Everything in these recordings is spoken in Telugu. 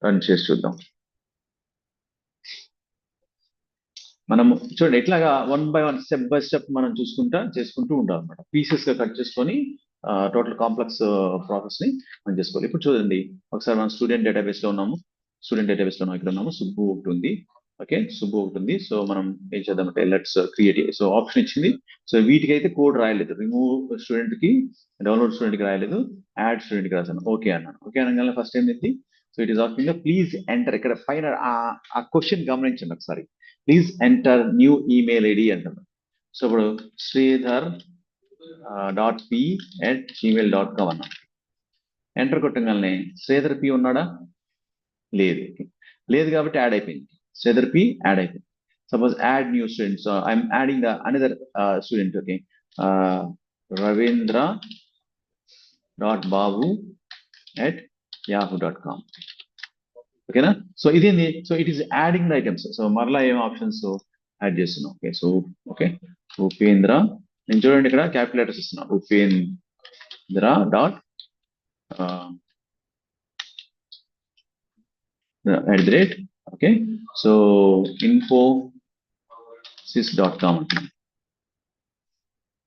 రన్ చేసి చూద్దాం. మనం చూడండి ఎట్లాగా 1 by 1 స్టెప్ బై స్టెప్ మనం చేసుకుంటూ ఉంటాం అనమాట. పీసెస్ గా కట్ చేసుకొని టోటల్ కాంప్లెక్స్ ప్రాసెస్ ని మనం చేసుకోవాలి. ఇప్పుడు చూడండి ఒకసారి మనం స్టూడెంట్ డేటాబేస్ లో ఉన్నాము. ఇక్కడ ఉన్నాము. సుబ్బు ఒకటి ఉంది. ఓకే, సుబ్బు ఒకటి ఉంది. సో మనం ఏం చేద్దామంటే లెట్స్ క్రియేట్. సో ఆప్షన్ ఇచ్చింది. సో వీటికి అయితే కోడ్ రాయలేదు. రిమూవ్ స్టూడెంట్ కి, డౌన్లోడ్ స్టూడెంట్ కి రాయలేదు, యాడ్ స్టూడెంట్ కి రాశాను. ఓకే అన్నాను. ఓకే అనగానే ఫస్ట్ ఏంటి, so it is asking please enter. ఇక్కడ పైన ఆ క్వశ్చన్ గమనించండి ఒకసారి. Please enter new email ID అంటారు. సో ఇప్పుడు sridhar.p@gmail.com అన్నా. ఎంటర్ కొట్టగానే శ్రీధర్ పి ఉన్నాడా? లేదు కాబట్టి యాడ్ అయిపోయింది. శ్రీధర్ పి యాడ్ అయిపోయింది. Suppose add new student. So I'm adding the another student. Okay, ravindra.babu@yahoo.com. ఓకేనా? సో ఇదేంది, so it is adding the items. So మరలా ఏం ఆప్షన్స్ యాడ్ చేస్తున్నాం. Okay, so okay Upendra. నేను చూడండి ఇక్కడ క్యాపిటల్ ఇస్తున్నా. Upendra dot @ okay, so infosys.com అంటున్నాను.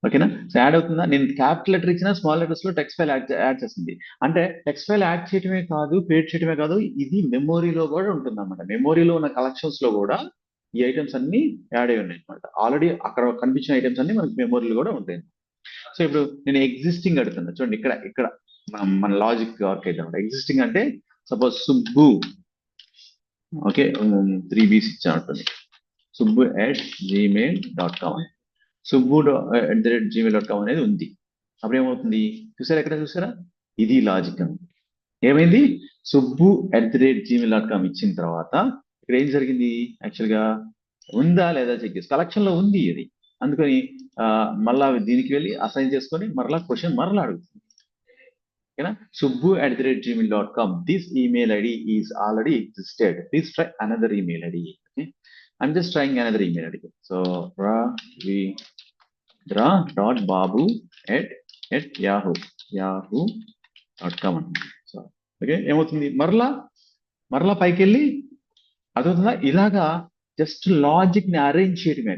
ఓకేనా? సో యాడ్ అవుతుందా? నేను క్యాపిటల్ లెటర్ ఇచ్చిన స్మాల్ లెటర్స్ లో టెక్స్ట్ ఫైల్ యాడ్ చేస్తుంది. అంటే టెక్స్ట్ ఫైల్ యాడ్ చేయడమే కాదు, క్రియేట్ చేయడమే కాదు, ఇది మెమొరీలో కూడా ఉంటుంది అనమాట. మెమొరీలో ఉన్న కలెక్షన్స్ లో కూడా ఈ ఐటమ్స్ అన్ని యాడ్ అయి ఉన్నాయి అనమాట. ఆల్రెడీ అక్కడ కనిపించిన ఐటమ్స్ అన్ని మనకి మెమొరీలో కూడా ఉంటాయి. సో ఇప్పుడు నేను ఎగ్జిస్టింగ్ అడుగుతున్నా. చూడండి ఇక్కడ మన లాజిక్ వర్క్ అయితే అనమాట. ఎగ్జిస్టింగ్ అంటే సపోజ్ సుబ్బు, ఓకే 3 Bs ఇచ్చాను. subbu@gmail.com subbu@gmail.com అనేది ఉంది. అప్పుడు ఏమవుతుంది చూసారా? ఎక్కడ చూసారా? ఇది లాజిక్ అని. ఏమైంది? subbu@gmail.com ఇచ్చిన తర్వాత ఇక్కడ ఏం జరిగింది? యాక్చువల్గా ఉందా లేదా చెక్ చేసి కలెక్షన్ లో ఉంది అది. అందుకని మళ్ళా దీనికి వెళ్ళి అసైన్ చేసుకొని మరలా క్వశ్చన్ మరలా అడుగుతుంది. ఓకేనా? subbu@gmail.com this email ID is already existed, please try another email ID. Okay, I'm just trying another email ID. So ravindra.babu@yahoo.com. So okay, ఏమవుతుంది? మరలా పైకి వెళ్ళి అదవుతుందా? ఇలాగా జస్ట్ లాజిక్ ని అరేంజ్ చేయడమే,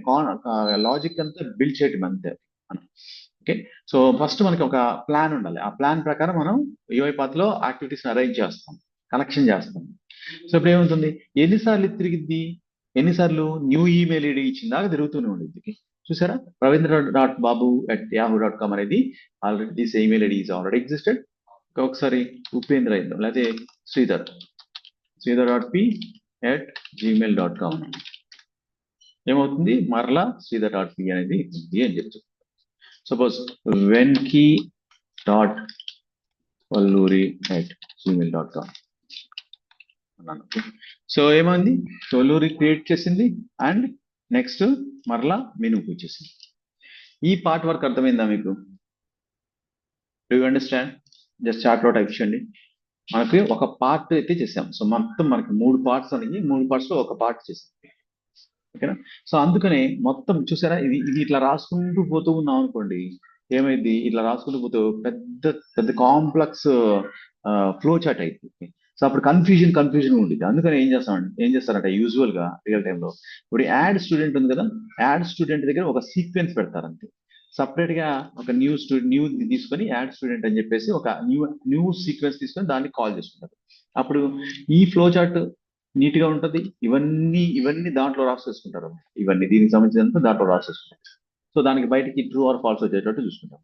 లాజిక్ అంతా బిల్డ్ చేయడం అంతే. ఓకే, సో ఫస్ట్ మనకి ఒక ప్లాన్ ఉండాలి. ఆ ప్లాన్ ప్రకారం మనం UiPath లో యాక్టివిటీస్ అరేంజ్ చేస్తాం, కనెక్షన్ చేస్తాం. సో ఇప్పుడు ఏమవుతుంది? ఎన్నిసార్లు తిరిగిద్ది? ఎన్నిసార్లు న్యూ ఈమెయిల్ ఐడి ఇచ్చిన దాకా తిరుగుతూనే ఉండేది. చూసారా? ravindra.babu@yahoo.com అనేది already this email ID is already existed. ఒకసారి ఉపేంద్ర ఇద్దాం, లేకపోతే శ్రీధర్.p@gmail.com. ఏమవుతుంది? మరలా శ్రీధర్.p అనేది ఉంది అని చెప్తుంది. సపోజ్ venki.valluri@gmail.com అన్నాను. సో ఏమైంది? వల్లూరి క్రియేట్ చేసింది అండ్ నెక్స్ట్ మరలా మెనూకి వచ్చేసింది. ఈ పార్ట్ వర్క్ అర్థమైందా మీకు? Do you understand? Just chart లో టైప్ చేయండి. మనకి ఒక పార్ట్ అయితే చేసాం. సో మొత్తం మనకి 3 పార్ట్స్ అనేది, 3 పార్ట్స్ లో ఒక పార్ట్ చేసాం. ఓకేనా? సో అందుకనే మొత్తం చూసారా, ఇది ఇట్లా రాసుకుంటూ పోతూ ఉన్నాం అనుకోండి, ఏమైంది? ఇట్లా రాసుకుంటూ పోతూ పెద్ద కాంప్లెక్స్ ఫ్లో చార్ట్ అయిపోతుంది. సో అప్పుడు కన్ఫ్యూజన్ ఉండేది. అందుకని ఏం చేస్తారంటే యూజువల్ గా రియల్ టైంలో ఇప్పుడు యాడ్ స్టూడెంట్ ఉంది కదా, యాడ్ స్టూడెంట్ దగ్గర ఒక సీక్వెన్స్ పెడతారు అంతే. సపరేట్ గా ఒక న్యూ తీసుకొని యాడ్ స్టూడెంట్ అని చెప్పేసి ఒక న్యూ సీక్వెన్స్ తీసుకొని దాన్ని కాల్ చేసుకుంటారు. అప్పుడు ఈ ఫ్లో చార్ట్ నీట్ గా ఉంటది. ఇవన్నీ దాంట్లో రాసేసుకుంటారు. ఇవన్నీ దీనికి సంబంధించినంత దాంట్లో రాసేసుకుంటారు. సో దానికి బయటకి ట్రూ ఆర్ ఫాల్స్ వచ్చేటట్టు చూసుకుంటాం.